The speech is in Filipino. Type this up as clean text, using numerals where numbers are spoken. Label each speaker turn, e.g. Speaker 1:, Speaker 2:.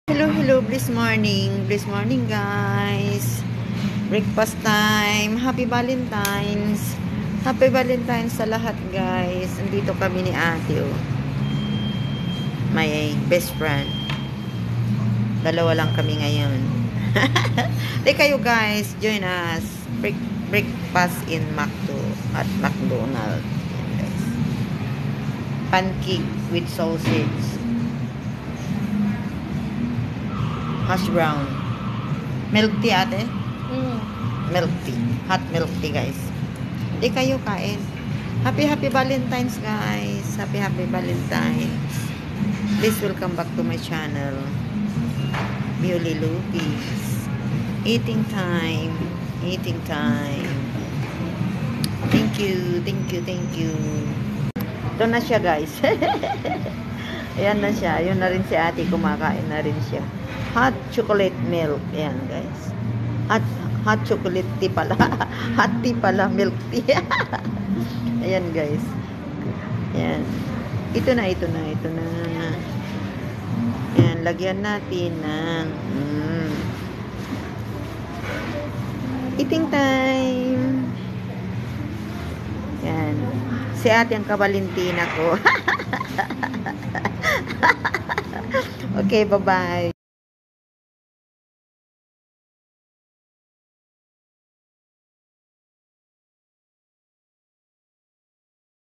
Speaker 1: Hello, hello, blessed morning guys. Breakfast time. Happy Valentine's sa lahat guys. Andito kami ni ate oh. My best friend. Dalawa lang kami ngayon. Di kayo guys, join us. Breakfast in McDo at McDonald's. Yan, guys. Pancake with sausage. Hash brown. Milk tea ate? Milk tea. Hot milk tea guys. Di kayo kain. Happy Valentine's guys. Happy Valentine's. Please welcome back to my channel. Beauty Lupis. Eating time. Thank you. Ito na siya guys. Ayan na siya. Yun na rin si ate. Kumakain na rin siya. Hot chocolate milk. Ayan, guys. Hot chocolate tea pala. Hot tea pala. Milk tea. Ayan, guys. Ayan. Ito na. Ayan, lagyan natin ng eating time. Ayan. Si ate ang kabalintina ko. Okay, bye-bye.